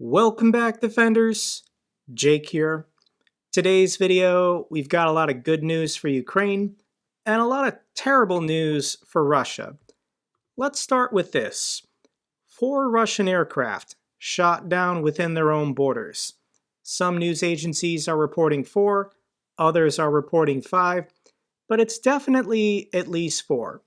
Welcome back, Defenders. Jake here. Today's video, we've got a lot of good news for Ukraine and a lot of terrible news for Russia. Let's start with this. 4 Russian aircraft shot down within their own borders. Some news agencies are reporting 4, others are reporting 5, but it's definitely at least 4.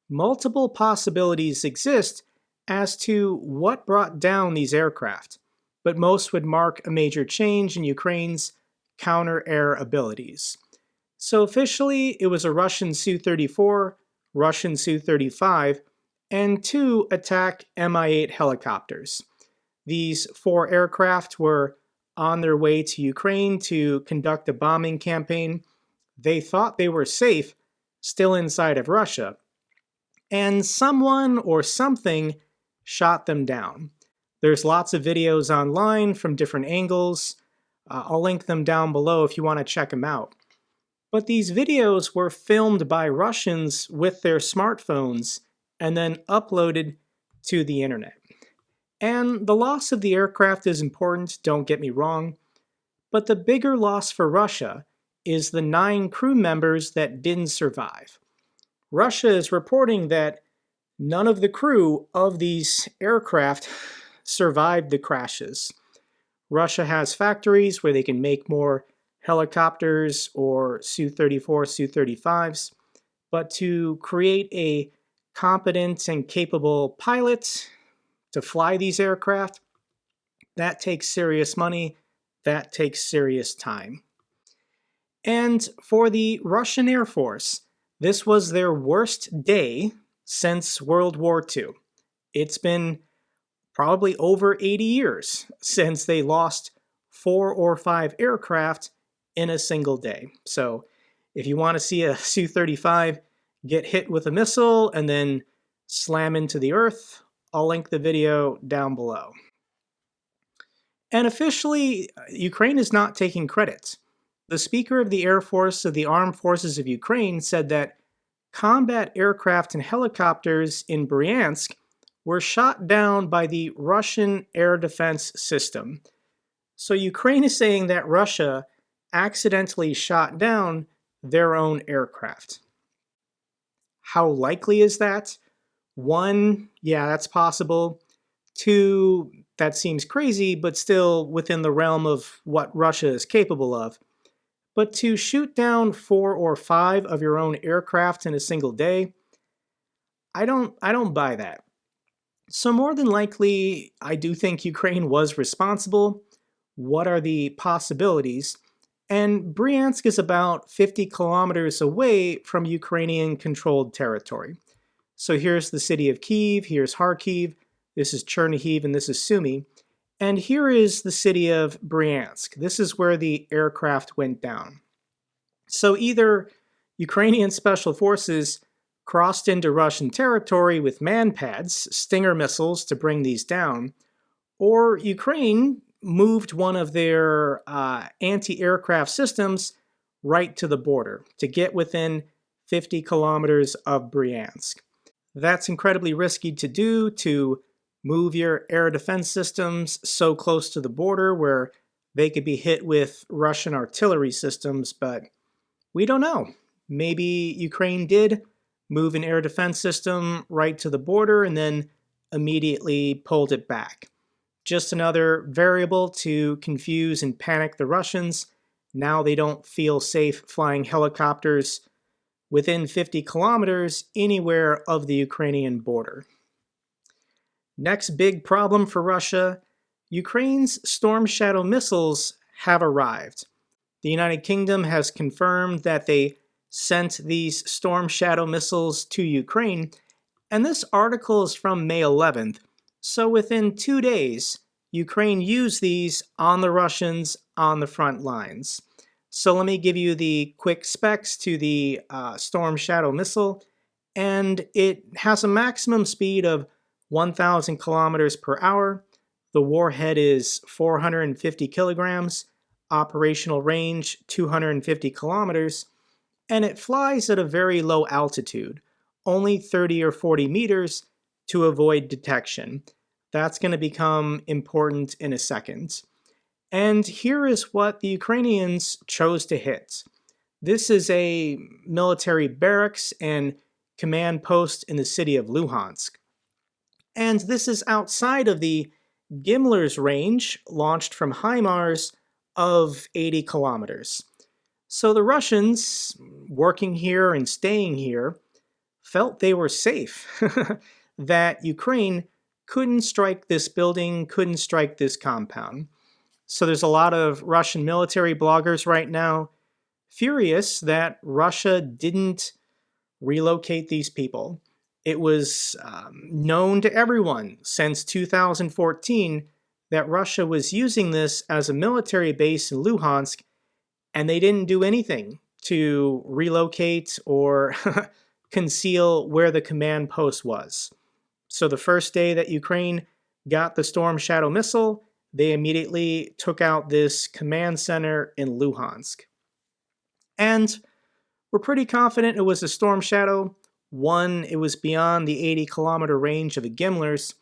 Multiple possibilities exist as to what brought down these aircraft, but most would mark a major change in Ukraine's counter-air abilities. So officially, it was a Russian Su-34, Russian Su-35, and 2 attack Mi-8 helicopters. These 4 aircraft were on their way to Ukraine to conduct a bombing campaign. They thought they were safe, still inside of Russia, and someone or something shot them down. There's lots of videos online from different angles. I'll link them down below if you want to check them out. But these videos were filmed by Russians with their smartphones and then uploaded to the internet. And the loss of the aircraft is important, don't get me wrong, but the bigger loss for Russia is the 9 crew members that didn't survive. Russia is reporting that none of the crew of these aircraft survived the crashes. Russia has factories where they can make more helicopters or Su-34, Su-35s, but to create a competent and capable pilot to fly these aircraft, that takes serious money, that takes serious time. And for the Russian Air Force, this was their worst day since World War II. It's been probably over 80 years since they lost 4 or 5 aircraft in a single day. So if you want to see a Su-35 get hit with a missile and then slam into the earth, I'll link the video down below. And officially, Ukraine is not taking credit. The Speaker of the Air Force of the Armed Forces of Ukraine said that combat aircraft and helicopters in Bryansk were shot down by the Russian air defense system. So Ukraine is saying that Russia accidentally shot down their own aircraft. How likely is that? 1, yeah, that's possible. 2, that seems crazy, but still within the realm of what Russia is capable of. But to shoot down 4 or 5 of your own aircraft in a single day, I don't buy that. So more than likely, I do think Ukraine was responsible. What are the possibilities? And Bryansk is about 50 kilometers away from Ukrainian-controlled territory. So here's the city of Kyiv, here's Kharkiv, this is Chernihiv, and this is Sumy. And here is the city of Bryansk. This is where the aircraft went down. So either Ukrainian special forces crossed into Russian territory with man-pads, Stinger missiles, to bring these down, or Ukraine moved one of their anti-aircraft systems right to the border to get within 50 kilometers of Bryansk. That's incredibly risky to do, to move your air defense systems so close to the border where they could be hit with Russian artillery systems, but we don't know. Maybe Ukraine did move an air defense system right to the border and then immediately pulled it back. Just another variable to confuse and panic the Russians. Now they don't feel safe flying helicopters within 50 kilometers anywhere of the Ukrainian border. Next big problem for Russia, Ukraine's Storm Shadow missiles have arrived. The United Kingdom has confirmed that they sent these Storm Shadow missiles to Ukraine, and this article is from May 11th, so within 2 days, Ukraine used these on the Russians on the front lines. So let me give you the quick specs to the Storm Shadow missile, and it has a maximum speed of 1,000 kilometers per hour. The warhead is 450 kilograms, operational range 250 kilometers, and it flies at a very low altitude, only 30 or 40 meters, to avoid detection. That's going to become important in a second. And here is what the Ukrainians chose to hit. This is a military barracks and command post in the city of Luhansk. And this is outside of the Gimler's range, launched from HIMARS, of 80 kilometers. So the Russians, working here and staying here, felt they were safe, that Ukraine couldn't strike this building, couldn't strike this compound. So there's a lot of Russian military bloggers right now furious that Russia didn't relocate these people. It was known to everyone since 2014 that Russia was using this as a military base in Luhansk, and they didn't do anything to relocate or conceal where the command post was. So the first day that Ukraine got the Storm Shadow missile, they immediately took out this command center in Luhansk. And we're pretty confident it was a Storm Shadow. One, it was beyond the 80-kilometer range of the Gimlers,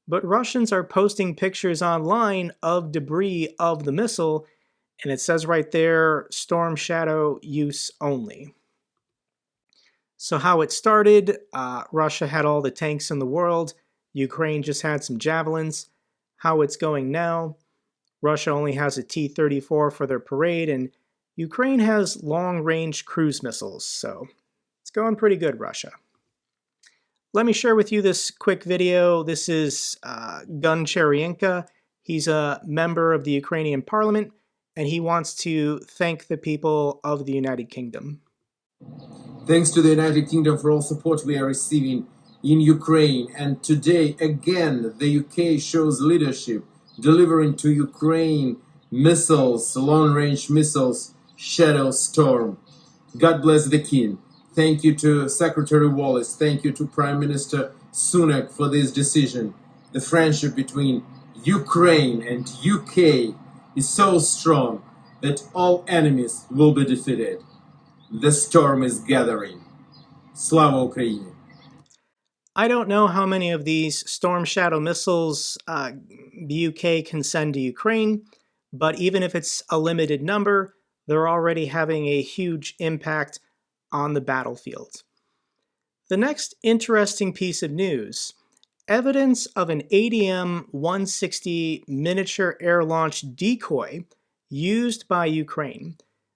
but Russians are posting pictures online of debris of the missile, and it says right there, Storm Shadow use only. So how it started, Russia had all the tanks in the world, Ukraine just had some javelins. How it's going now, Russia only has a T-34 for their parade, and Ukraine has long-range cruise missiles, so it's going pretty good, Russia. Let me share with you this quick video. This is Gun Cheryenka. He's a member of the Ukrainian parliament, and he wants to thank the people of the United Kingdom. Thanks to the United Kingdom for all support we are receiving in Ukraine. And today, again, the UK shows leadership, delivering to Ukraine missiles, long-range missiles, Shadow Storm. God bless the King. Thank you to Secretary Wallace. Thank you to Prime Minister Sunak for this decision. The friendship between Ukraine and UK is so strong that all enemies will be defeated. The storm is gathering. Slava Ukraini. I don't know how many of these Storm Shadow missiles the UK can send to Ukraine, but even if it's a limited number, they're already having a huge impact on the battlefield. The next interesting piece of news, evidence of an ADM-160 miniature air-launched decoy used by Ukraine.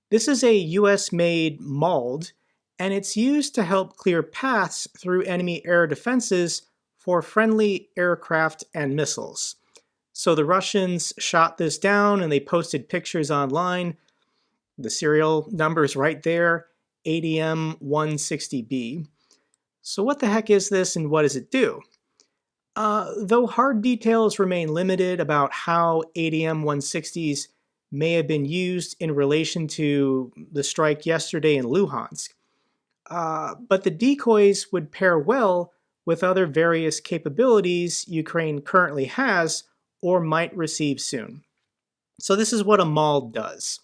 This is a US-made MALD, and it's used to help clear paths through enemy air defenses for friendly aircraft and missiles. So the Russians shot this down and they posted pictures online. The serial number's right there, ADM-160B. So what the heck is this and what does it do? Though hard details remain limited about how ADM-160s may have been used in relation to the strike yesterday in Luhansk, but the decoys would pair well with other various capabilities Ukraine currently has or might receive soon. So this is what a MALD does.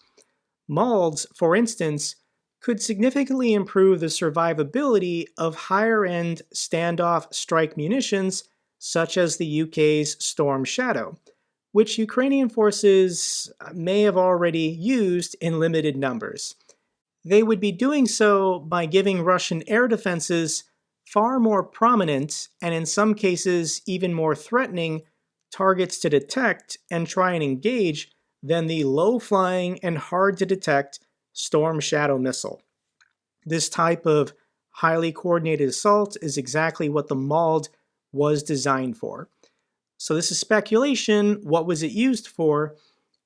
MALDs, for instance, could significantly improve the survivability of higher-end standoff strike munitions such as the UK's Storm Shadow, which Ukrainian forces may have already used in limited numbers. They would be doing so by giving Russian air defenses far more prominent, and in some cases even more threatening, targets to detect and try and engage than the low-flying and hard-to-detect Storm Shadow missile. This type of highly coordinated assault is exactly what the MALD was designed for. So this is speculation. What was it used for?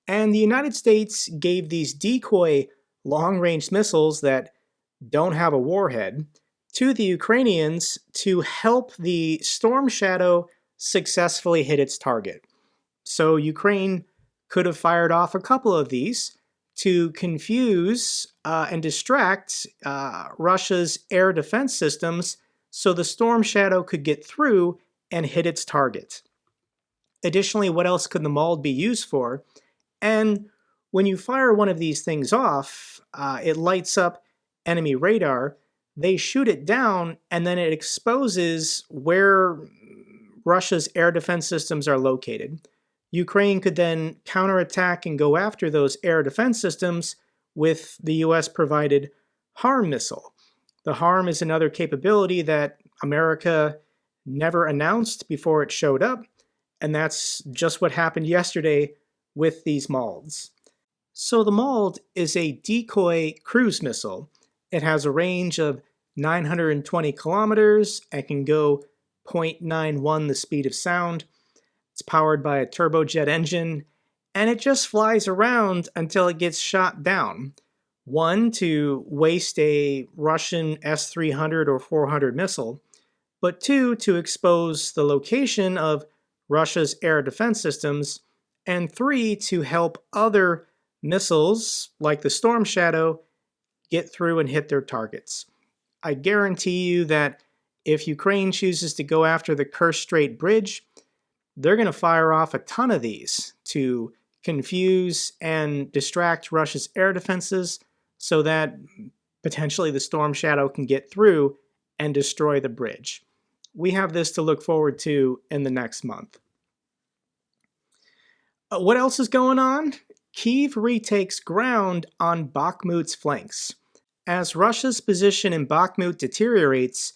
And the United States gave these decoy long-range missiles that don't have a warhead to the Ukrainians to help the Storm Shadow successfully hit its target. So Ukraine could have fired off a couple of these to confuse and distract Russia's air defense systems so the Storm Shadow could get through and hit its target. Additionally, what else could the MALD be used for? And when you fire one of these things off, it lights up enemy radar. They shoot it down, and then it exposes where Russia's air defense systems are located. Ukraine could then counterattack and go after those air defense systems with the US provided HARM missile. The HARM is another capability that America never announced before it showed up, and that's just what happened yesterday with these MALDs. So the MALD is a decoy cruise missile. It has a range of 920 kilometers and can go 0.91 the speed of sound. It's powered by a turbojet engine, and it just flies around until it gets shot down. One, to waste a Russian S-300 or 400 missile, but two, to expose the location of Russia's air defense systems, and three, to help other missiles, like the Storm Shadow, get through and hit their targets. I guarantee you that if Ukraine chooses to go after the Kerch Strait Bridge, they're going to fire off a ton of these to confuse and distract Russia's air defenses so that potentially the Storm Shadow can get through and destroy the bridge. We have this to look forward to in the next month. What else is going on? Kyiv retakes ground on Bakhmut's flanks. As Russia's position in Bakhmut deteriorates,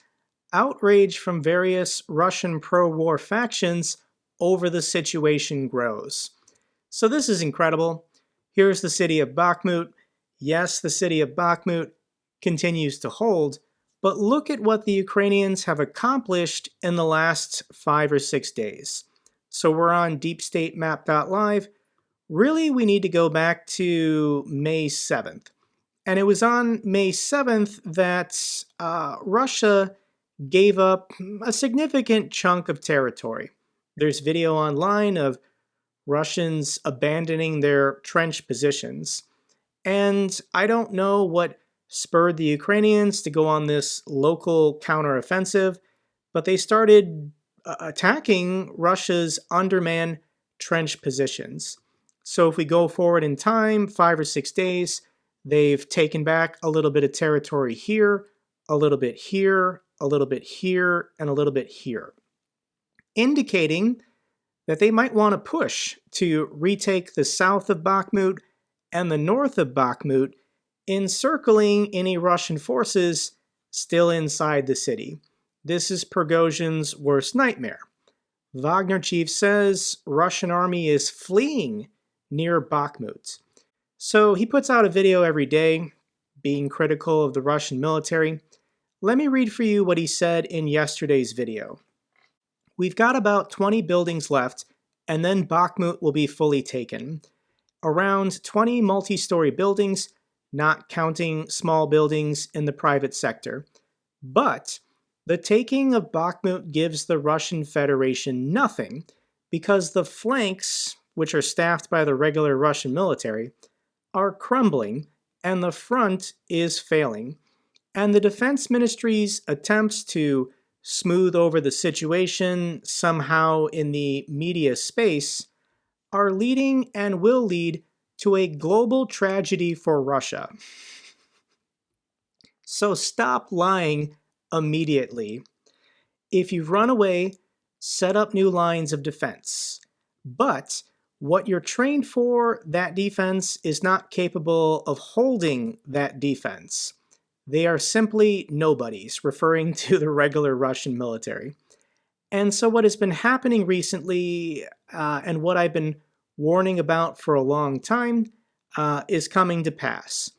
outrage from various Russian pro-war factions over the situation grows. So this is incredible. Here's the city of Bakhmut. Yes, the city of Bakhmut continues to hold, but look at what the Ukrainians have accomplished in the last 5 or 6 days. So we're on deepstatemap.live. Really, we need to go back to May 7th. And it was on May 7th that Russia gave up a significant chunk of territory. There's video online of Russians abandoning their trench positions. And I don't know what spurred the Ukrainians to go on this local counteroffensive, but they started attacking Russia's undermanned trench positions. So if we go forward in time, 5 or 6 days, they've taken back a little bit of territory here, a little bit here, a little bit here, and a little bit here, indicating that they might want to push to retake the south of Bakhmut and the north of Bakhmut, encircling any Russian forces still inside the city. This is Prigozhin's worst nightmare. Wagner chief says Russian army is fleeing near Bakhmut. So he puts out a video every day, being critical of the Russian military. Let me read for you what he said in yesterday's video. We've got about 20 buildings left, and then Bakhmut will be fully taken. Around 20 multi-story buildings, not counting small buildings in the private sector. But the taking of Bakhmut gives the Russian Federation nothing, because the flanks, which are staffed by the regular Russian military, are crumbling, and the front is failing. And the Defense Ministry's attempts to smooth over the situation somehow in the media space are leading and will lead to a global tragedy for Russia. So stop lying immediately. If you've run away, set up new lines of defense. But what you're trained for, that defense, is not capable of holding that defense. They are simply nobodies, referring to the regular Russian military. And so what has been happening recently, and what I've been warning about for a long time, is coming to pass.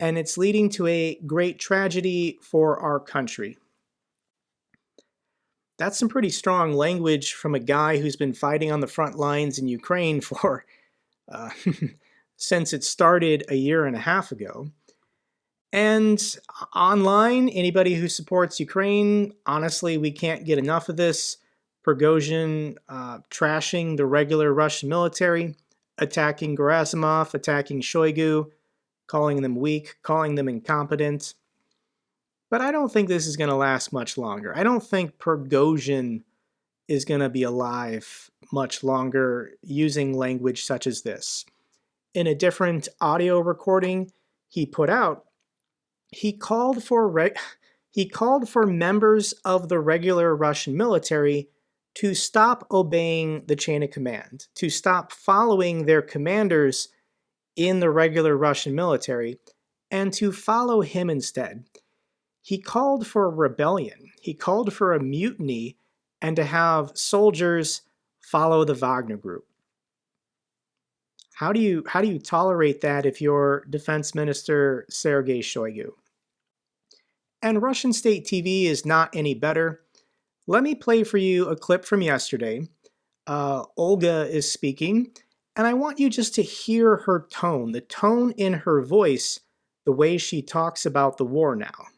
And it's leading to a great tragedy for our country. That's some pretty strong language from a guy who's been fighting on the front lines in Ukraine for since it started a year and a half ago. And online, anybody who supports Ukraine, honestly, we can't get enough of this. Prigozhin trashing the regular Russian military, attacking Gerasimov, attacking Shoigu, calling them weak, calling them incompetent. But I don't think this is going to last much longer. I don't think Prigozhin is going to be alive much longer using language such as this. In a different audio recording he put out, he called for members of the regular Russian military to stop obeying the chain of command, to stop following their commanders in the regular Russian military, and to follow him instead. He called for a rebellion, he called for a mutiny, and to have soldiers follow the Wagner Group. How do you tolerate that if you're Defense Minister Sergei Shoigu? And Russian state TV is not any better. Let me play for you a clip from yesterday. Olga is speaking, and I want you just to hear her tone, the tone in her voice, the way she talks about the war now.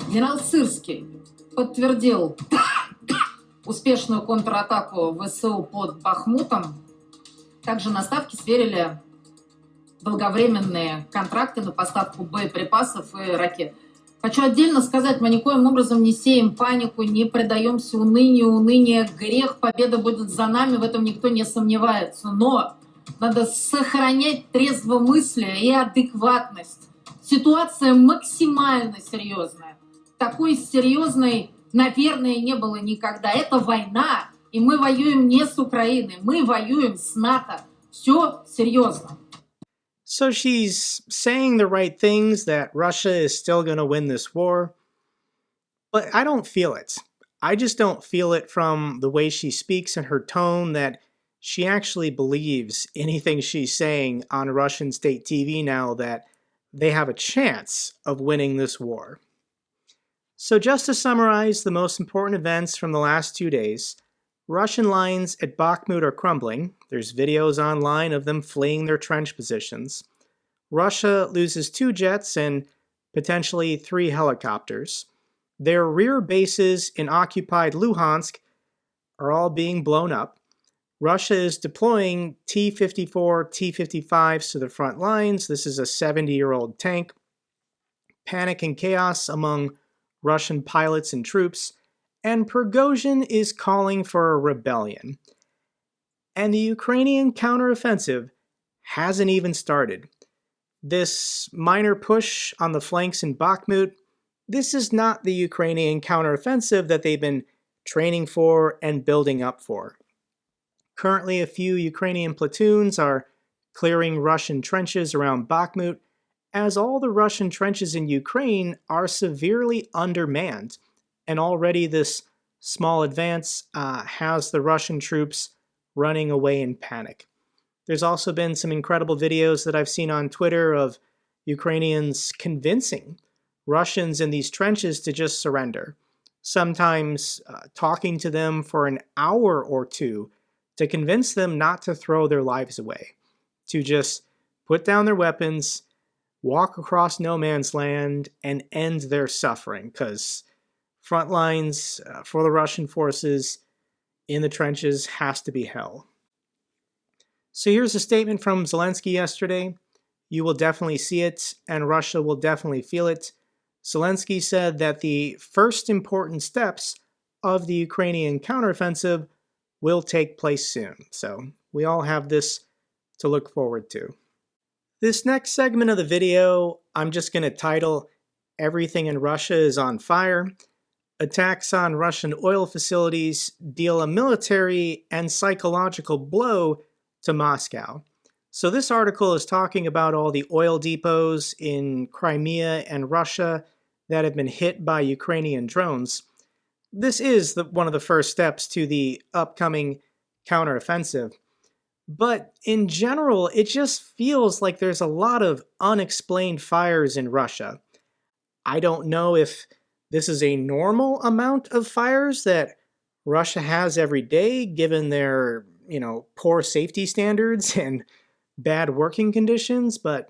Генерал Сырский подтвердил успешную контратаку ВСУ под Бахмутом. Также на ставке сверили долговременные контракты на поставку боеприпасов и ракет. Хочу отдельно сказать, мы никоим образом не сеем панику, не предаемся унынию. Уныние – грех, победа будет за нами, в этом никто не сомневается. Но надо сохранять трезвомыслие и адекватность. Ситуация максимально серьезная. Такой серьезной, наверное, не было никогда. Это война, и мы воюем не с Украиной, мы воюем с НАТО. Все серьезно. So she's saying the right things, that Russia is still going to win this war. But I don't feel it. I just don't feel it from the way she speaks and her tone that she actually believes anything she's saying on Russian state TV now, that they have a chance of winning this war. So just to summarize the most important events from the last 2 days, Russian lines at Bakhmut are crumbling. There's videos online of them fleeing their trench positions. Russia loses 2 jets and potentially 3 helicopters. Their rear bases in occupied Luhansk are all being blown up. Russia is deploying T-54, T-55s to the front lines. This is a 70-year-old tank. Panic and chaos among Russian pilots and troops. And Prigozhin is calling for a rebellion. And the Ukrainian counteroffensive hasn't even started. This minor push on the flanks in Bakhmut, this is not the Ukrainian counteroffensive that they've been training for and building up for. Currently, a few Ukrainian platoons are clearing Russian trenches around Bakhmut, as all the Russian trenches in Ukraine are severely undermanned. And already this small advance has the Russian troops running away in panic. There's also been some incredible videos that I've seen on Twitter of Ukrainians convincing Russians in these trenches to just surrender. Sometimes talking to them for an hour or two to convince them not to throw their lives away, to just put down their weapons, walk across no man's land, and end their suffering, because front lines for the Russian forces in the trenches has to be hell. So here's a statement from Zelensky yesterday. You will definitely see it, and Russia will definitely feel it. Zelensky said that the first important steps of the Ukrainian counteroffensive will take place soon. So we all have this to look forward to. This next segment of the video, I'm just going to title Everything in Russia is on Fire. Attacks on Russian oil facilities deal a military and psychological blow to Moscow. So this article is talking about all the oil depots in Crimea and Russia that have been hit by Ukrainian drones. This is one of the first steps to the upcoming counteroffensive. But in general, it just feels like there's a lot of unexplained fires in Russia. I don't know if this is a normal amount of fires that Russia has every day, given their, poor safety standards and bad working conditions, but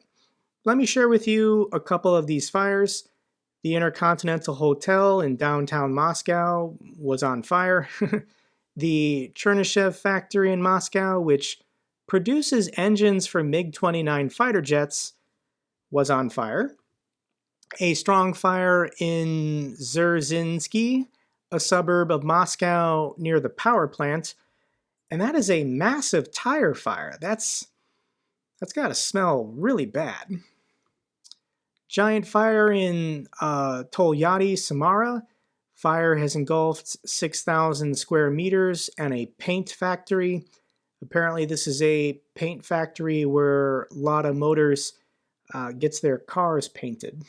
let me share with you a couple of these fires. The Intercontinental Hotel in downtown Moscow was on fire. The Chernihiv factory in Moscow, which produces engines for MiG-29 fighter jets, was on fire. A strong fire in Dzerzhinsky, a suburb of Moscow near the power plant, and that is a massive tire fire. That's got to smell really bad. Giant fire in Tolyatti, Samara. Fire has engulfed 6,000 square meters and a paint factory. Apparently this is a paint factory where Lada Motors gets their cars painted.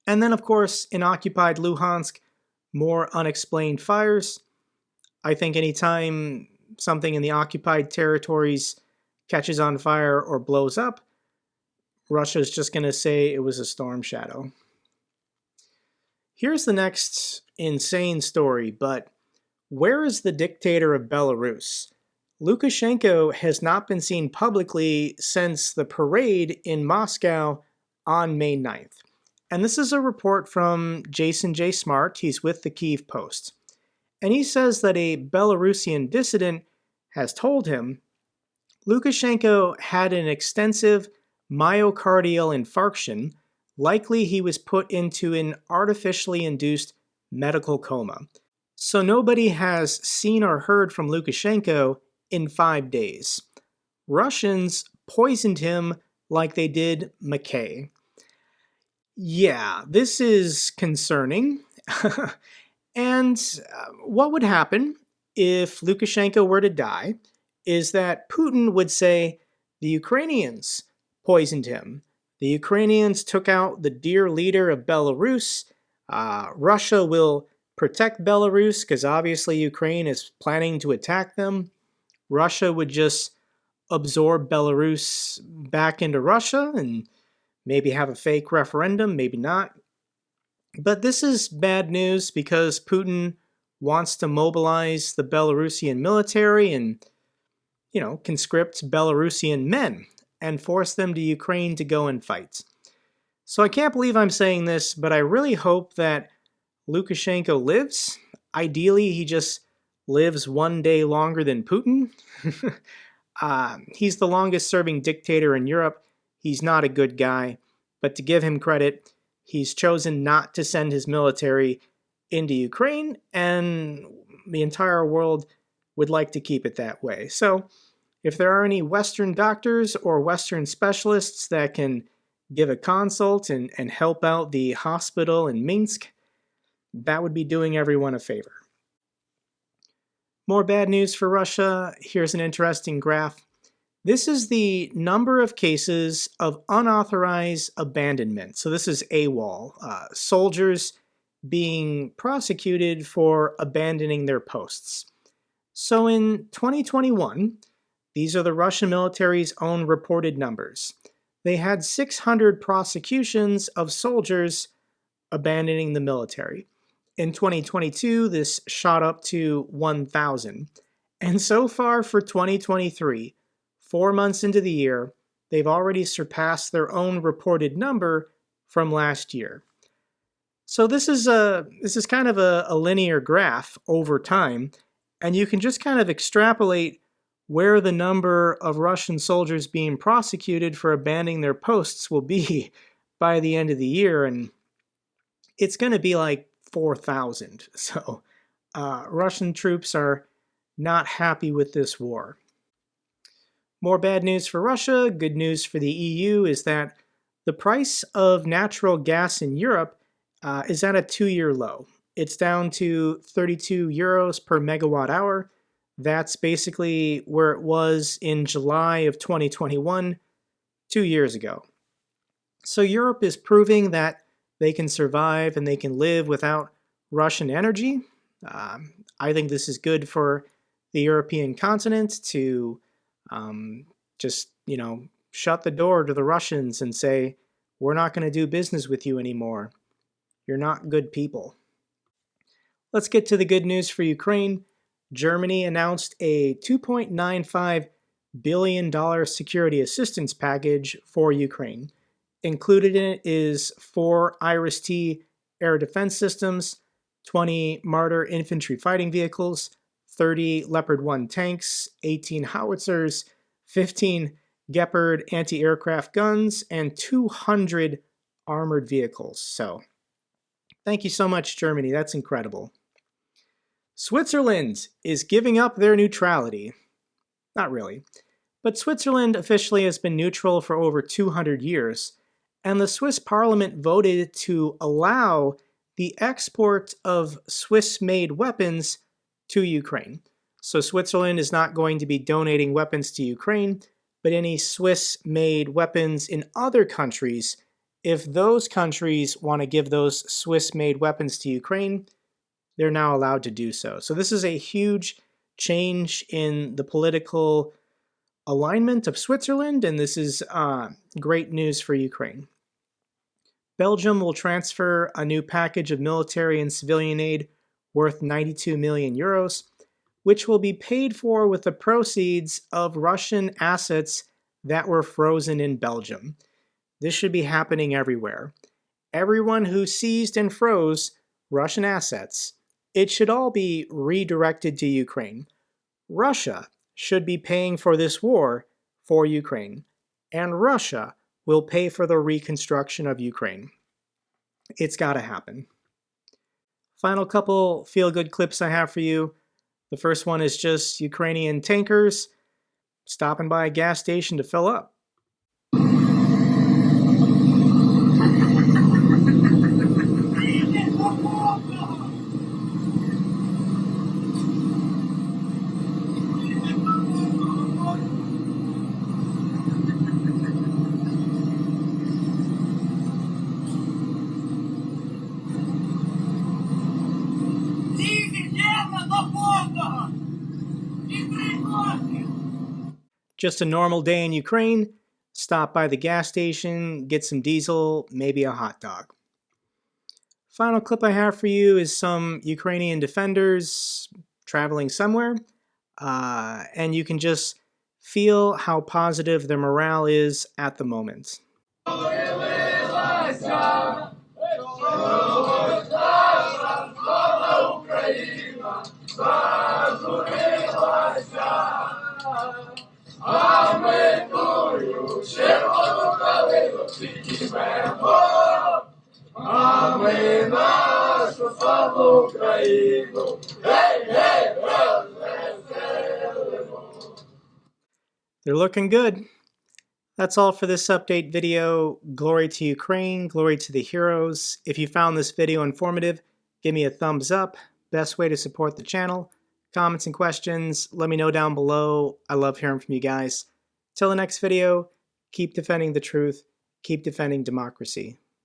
And then, of course, in occupied Luhansk, more unexplained fires. I think anytime something in the occupied territories catches on fire or blows up, Russia's just going to say it was a storm shadow. Here's the next insane story, but where is the dictator of Belarus? Lukashenko has not been seen publicly since the parade in Moscow on May 9th. And this is a report from Jason J. Smart. He's with the Kyiv Post. And he says that a Belarusian dissident has told him Lukashenko had an extensive myocardial infarction. Likely he was put into an artificially induced medical coma. So nobody has seen or heard from Lukashenko in 5 days. Russians poisoned him like they did McKay. Yeah, this is concerning. And what would happen if Lukashenko were to die is that Putin would say the Ukrainians poisoned him. The Ukrainians took out the dear leader of Belarus. Russia will protect Belarus because obviously Ukraine is planning to attack them. Russia would just absorb Belarus back into Russia and maybe have a fake referendum, maybe not. But this is bad news because Putin wants to mobilize the Belarusian military and, conscript Belarusian men and force them to Ukraine to go and fight. So I can't believe I'm saying this, but I really hope that Lukashenko lives. Ideally, he just lives 1 day longer than Putin. He's the longest serving dictator in Europe. He's not a good guy, but to give him credit, he's chosen not to send his military into Ukraine, and the entire world would like to keep it that way. So if there are any Western doctors or Western specialists that can give a consult and help out the hospital in Minsk, that would be doing everyone a favor. More bad news for Russia. Here's an interesting graph. This is the number of cases of unauthorized abandonment. So this is AWOL, soldiers being prosecuted for abandoning their posts. So in 2021, these are the Russian military's own reported numbers. They had 600 prosecutions of soldiers abandoning the military. In 2022, this shot up to 1,000. And so far for 2023, 4 months into the year, they've already surpassed their own reported number from last year. So this is kind of a linear graph over time, and you can just kind of extrapolate where the number of Russian soldiers being prosecuted for abandoning their posts will be by the end of the year, and it's going to be like 4,000. So Russian troops are not happy with this war. More bad news for Russia. Good news for the EU is that the price of natural gas in Europe is at a 2-year low. It's down to 32 euros per megawatt hour. That's basically where it was in July of 2021, 2 years ago. So Europe is proving that they can survive and they can live without Russian energy. I think this is good for the European continent to just, shut the door to the Russians and say, we're not going to do business with you anymore. You're not good people. Let's get to the good news for Ukraine. Germany announced a $2.95 billion security assistance package for Ukraine. Included in it is 4 Iris-T air defense systems, 20 Marder infantry fighting vehicles, 30 Leopard 1 tanks, 18 howitzers, 15 Gepard anti-aircraft guns, and 200 armored vehicles. So, thank you so much, Germany. That's incredible. Switzerland is giving up their neutrality. Not really. But Switzerland officially has been neutral for over 200 years, and the Swiss parliament voted to allow the export of Swiss-made weapons to Ukraine. So Switzerland is not going to be donating weapons to Ukraine, but any Swiss-made weapons in other countries, if those countries want to give those Swiss-made weapons to Ukraine, they're now allowed to do so. So this is a huge change in the political alignment of Switzerland, and this is great news for Ukraine. Belgium will transfer a new package of military and civilian aid worth 92 million euros, which will be paid for with the proceeds of Russian assets that were frozen in Belgium. This should be happening everywhere. Everyone who seized and froze Russian assets, it should all be redirected to Ukraine. Russia should be paying for this war for Ukraine, and Russia will pay for the reconstruction of Ukraine. It's got to happen. Final couple feel-good clips I have for you. The first one is just Ukrainian tankers stopping by a gas station to fill up. Just a normal day in Ukraine, stop by the gas station, get some diesel, maybe a hot dog. Final clip I have for you is some Ukrainian defenders traveling somewhere, and you can just feel how positive their morale is at the moment. They're looking good. That's all for this update video. Glory to Ukraine, glory to the heroes. If you found this video informative, give me a thumbs up. Best way to support the channel. Comments and questions, let me know down below. I love hearing from you guys. Till the next video, keep defending the truth, keep defending democracy.